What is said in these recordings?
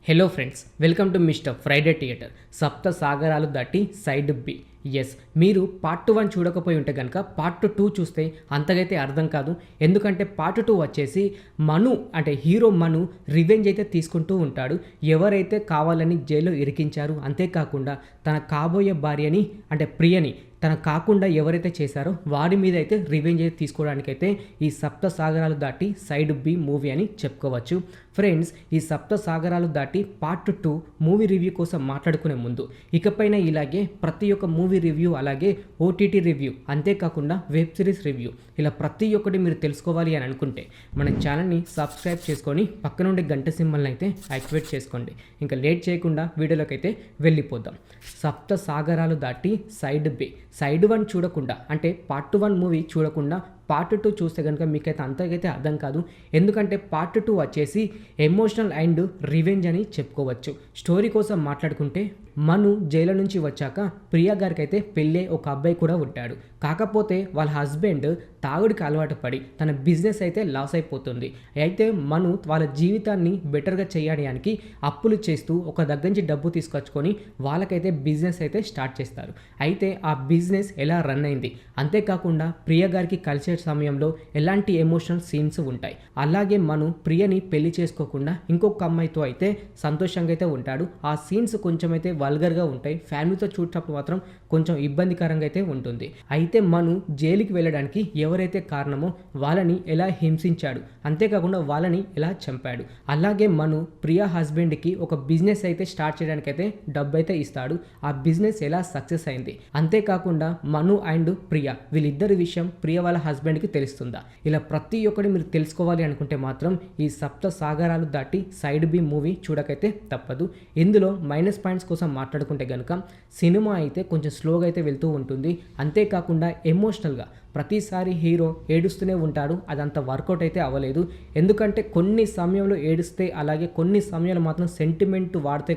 Hello friends, welcome to mister Friday theatre. సప్త సాగరాలు దాటి side B. Yes, మీరు part 1 చూడకపోయి ఉంటే కనుక పార్ట్ 2 చూస్తే అంతగైతే అర్థం కాదు. ఎందుకంటే పార్ట్ 2 వచ్చేసి మను అంటే హీరో మను రివెంజ్ అయితే తీసుకుంటూ ఉంటాడు. ఎవరైతే కావాలని జైల్లో ఇరికించారు, అంతేకాకుండా తన కాబోయే భార్యని అంటే ప్రియని తన కాకుండా ఎవరైతే చేశారో వారి మీద అయితే రివెంజ్ అయితే తీసుకోవడానికైతే ఈ సప్త సాగరాలు దాటి సైడ్ బి మూవీ అని చెప్పుకోవచ్చు. ఫ్రెండ్స్, ఈ సప్త సాగరాలు దాటి పార్ట్ 2 మూవీ రివ్యూ కోసం మాట్లాడుకునే ముందు ఇకపైన ఇలాగే ప్రతి ఒక్క మూవీ రివ్యూ, అలాగే ఓటీటీ రివ్యూ, అంతేకాకుండా వెబ్ సిరీస్ రివ్యూ, ఇలా ప్రతి ఒక్కటి మీరు తెలుసుకోవాలి అని అనుకుంటే మన ఛానల్ని సబ్స్క్రైబ్ చేసుకొని పక్కన ఉండే గంట సింబల్ని అయితే యాక్టివేట్ చేసుకోండి. ఇంకా లేట్ చేయకుండా వీడియోలోకి అయితే వెళ్ళిపోదాం. సప్త సాగరాలు దాటి సైడ్ బి. సైడ్ 1 చూడకుండా అంటే పార్ట్ 1 మూవీ చూడకుండా పార్ట్ 2 చూస్తే కనుక మీకైతే అంతకైతే అర్థం కాదు. ఎందుకంటే పార్ట్ 2 వచ్చేసి ఎమోషనల్ అండ్ రివెంజ్ అని చెప్పుకోవచ్చు. స్టోరీ కోసం మాట్లాడుకుంటే మను జైలు నుంచి వచ్చాక ప్రియా గారికి అయితే పెళ్ళే ఒక అబ్బాయి కూడా ఉంటాడు. కాకపోతే వాళ్ళ హస్బెండ్ తాగుడికి అలవాటు పడి తన బిజినెస్ అయితే లాస్ అయిపోతుంది. అయితే మను వాళ్ళ జీవితాన్ని బెటర్గా చేయడానికి అప్పులు చేస్తూ ఒక దగ్గర నుంచి డబ్బు తీసుకొచ్చుకొని వాళ్ళకైతే బిజినెస్ అయితే స్టార్ట్ చేస్తారు. అయితే ఆ బిజినెస్ ఎలా రన్ అయింది, అంతేకాకుండా ప్రియ గారికి కలిసే సమయంలో ఎలాంటి ఎమోషనల్ సీన్స్ ఉంటాయి. అలాగే మను ప్రియని పెళ్లి చేసుకోకుండా ఇంకొక అమ్మాయితో అయితే సంతోషంగా అయితే ఉంటాడు. ఆ సీన్స్ కొంచెం అయితే వల్గర్గా ఉంటాయి. ఫ్యామిలీతో చూసినప్పుడు మాత్రం కొంచెం ఇబ్బందికరంగా అయితే ఉంటుంది. అయితే మను జైలుకి వెళ్ళడానికి ఎవరైతే కారణమో వాళ్ళని ఎలా హింసించాడు, అంతేకాకుండా వాళ్ళని ఎలా చంపాడు. అలాగే మను ప్రియా హస్బెండ్కి ఒక బిజినెస్ అయితే స్టార్ట్ చేయడానికి అయితే డబ్బు అయితే ఇస్తాడు. ఆ బిజినెస్ ఎలా సక్సెస్ అయింది, అంతేకాకుండా మను అండ్ ప్రియా వీళ్ళిద్దరి విషయం ప్రియ వాళ్ళ హస్బెండ్కి తెలుస్తుందా, ఇలా ప్రతి ఒక్కటి మీరు తెలుసుకోవాలి అనుకుంటే మాత్రం ఈ సప్త సాగరాలు దాటి సైడ్ బి మూవీ చూడకైతే తప్పదు. ఇందులో మైనస్ పాయింట్స్ కోసం మాట్లాడుకుంటే కనుక సినిమా అయితే కొంచెం స్లోగా అయితే వెళ్తూ ఉంటుంది. అంతేకాకుండా ఎమోషనల్గా ప్రతిసారి హీరో ఏడుస్తూనే ఉంటాడు. అదంత వర్కౌట్ అయితే అవ్వలేదు. ఎందుకంటే కొన్ని సమయంలో ఏడుస్తే, అలాగే కొన్ని సమయాలు మాత్రం సెంటిమెంట్ వాడితే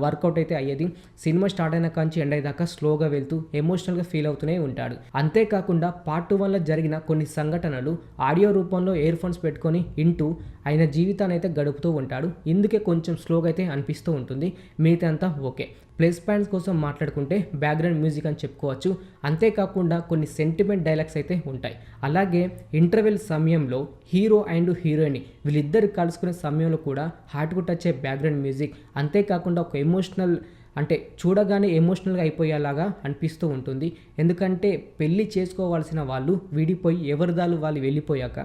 వర్కౌట్ అయితే అయ్యేది. సినిమా స్టార్ట్ అయిన కాంచి ఎండ్ అయ్యేదాకా స్లోగా వెళ్తూ ఎమోషనల్గా ఫీల్ అవుతూనే ఉంటాడు. అంతేకాకుండా పార్ట్ 1లో జరిగిన కొన్ని సంఘటనలు ఆడియో రూపంలో ఇయర్ ఫోన్స్ పెట్టుకొని వింటూ ఆయన జీవితాన్ని అయితే గడుపుతూ ఉంటాడు. ఇందుకే కొంచెం స్లోగా అయితే అనిపిస్తూ ఉంటుంది. మిగతా అంతా ఓకే. ప్లస్ పాయింట్స్ కోసం మాట్లాడుకుంటే బ్యాక్గ్రౌండ్ మ్యూజిక్ అని చెప్పుకోవచ్చు. అంతేకాకుండా కొన్ని సెంటిమెంట్ డైలాగ్స్ అయితే ఉంటాయి. అలాగే ఇంటర్వెల్ సమయంలో హీరో అండ్ హీరోయిన్ వీళ్ళిద్దరు కలుసుకునే సమయంలో కూడా హార్ట్కు టచ్ అయ్యే బ్యాక్గ్రౌండ్ మ్యూజిక్, అంతేకాకుండా ఒక ఎమోషనల్ అంటే చూడగానే ఎమోషనల్గా అయిపోయేలాగా అనిపిస్తూ ఉంటుంది. ఎందుకంటే పెళ్ళి చేసుకోవాల్సిన వాళ్ళు విడిపోయి ఎవరిదాలు వాళ్ళు వెళ్ళిపోయాక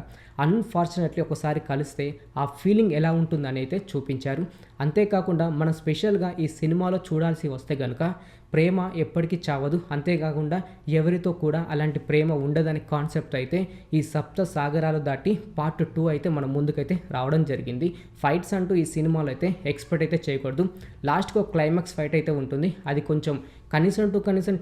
అన్ఫార్చునేట్లీ ఒకసారి కలిస్తే ఆ ఫీలింగ్ ఎలా ఉంటుందని అయితే చూపించారు. అంతేకాకుండా మనం స్పెషల్గా ఈ సినిమాలో చూడాల్సి వస్తే కనుక ప్రేమ ఎప్పటికీ చావదు, అంతేకాకుండా ఎవరితో కూడా అలాంటి ప్రేమ ఉండదని కాన్సెప్ట్ అయితే ఈ సప్త సాగరాలు దాటి పార్ట్ 2 అయితే మన ముందుకైతే రావడం జరిగింది. ఫైట్స్ అంటూ ఈ సినిమాలో అయితే ఎక్స్పెక్ట్ అయితే చేయకూడదు. లాస్ట్కి ఒక క్లైమాక్స్ ఫైట్ అయితే ఉంటుంది. అది కొంచెం కనీసం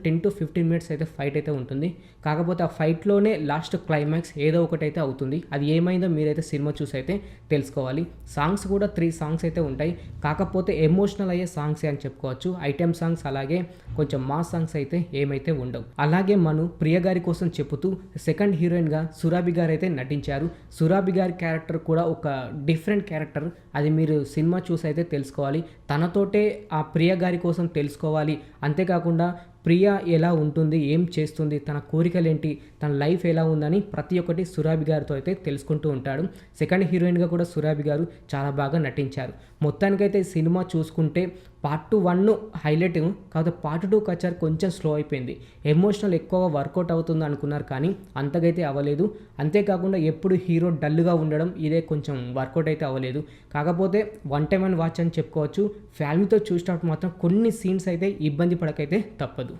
10 to 15 మినిట్స్ అయితే ఫైట్ అయితే ఉంటుంది. కాకపోతే ఆ ఫైట్లోనే లాస్ట్ క్లైమాక్స్ ఏదో ఒకటి అయితే అవుతుంది. అది ఏమైందో మీరైతే సినిమా చూసి అయితే తెలుసుకోవాలి. సాంగ్స్ కూడా 3 సాంగ్స్ అయితే ఉంటాయి. కాకపోతే ఎమోషనల్ అయ్యే సాంగ్సే అని చెప్పుకోవచ్చు. ఐటెమ్ సాంగ్స్ అలాగే కొంచెం మాస్ సాంగ్స్ అయితే ఏమైతే ఉండవు. అలాగే మను ప్రియ గారి కోసం చెబుతూ సెకండ్ హీరోయిన్గా సురాభి గారు అయితే నటించారు. సురాభి గారి క్యారెక్టర్ కూడా ఒక డిఫరెంట్ క్యారెక్టర్. అది మీరు సినిమా చూసి అయితే తెలుసుకోవాలి. తనతోటే ఆ ప్రియ గారి కోసం తెలుసుకోవాలి. అంతేకాకుండా ప్రియ ఎలా ఉంటుంది, ఏం చేస్తుంది, తన కోరికలేంటి, తన లైఫ్ ఎలా ఉందని ప్రతి ఒక్కటి సురాభి గారితో అయితే తెలుసుకుంటూ ఉంటాడు. సెకండ్ హీరోయిన్గా కూడా సురాభి గారు చాలా బాగా నటించారు. మొత్తానికైతే ఈ సినిమా చూసుకుంటే పార్ట్ 1 హైలైట్, కాకపోతే పార్ట్ 2 వచ్చారు కొంచెం స్లో అయిపోయింది. ఎమోషనల్ ఎక్కువగా వర్కౌట్ అవుతుంది అనుకున్నారు, కానీ అంతకైతే అవ్వలేదు. అంతేకాకుండా ఎప్పుడు హీరో డల్గా ఉండడం ఇదే కొంచెం వర్కౌట్ అయితే అవ్వలేదు. కాకపోతే వన్ టైమ్ అండ్ వాచ్ అని చెప్పుకోవచ్చు. ఫ్యామిలీతో చూసినప్పుడు మాత్రం కొన్ని సీన్స్ అయితే ఇబ్బంది పడకైతే తప్పదు.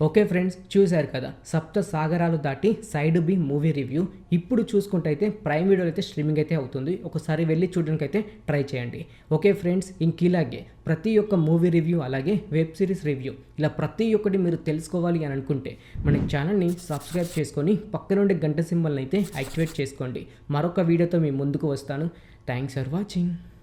ఓకే ఫ్రెండ్స్, చూశారు కదా సప్త సాగరాలు దాటి సైడ్ బి మూవీ రివ్యూ. ఇప్పుడు చూసుకుంటే అయితే ప్రైమ్ వీడియోలో అయితే స్ట్రీమింగ్ అయితే అవుతుంది. ఒకసారి వెళ్ళి చూడడానికి అయితే ట్రై చేయండి. ఓకే ఫ్రెండ్స్, ఇంకిలాగే ప్రతి ఒక్క మూవీ రివ్యూ అలాగే వెబ్ సిరీస్ రివ్యూ ఇలా ప్రతి ఒక్కటి మీరు తెలుసుకోవాలి అని అనుకుంటే మన ఛానల్ని సబ్స్క్రైబ్ చేసుకొని పక్క నుండి గంట సింబల్ని అయితే యాక్టివేట్ చేసుకోండి. మరొక వీడియోతో మీ ముందుకు వస్తాను. Thanks for watching.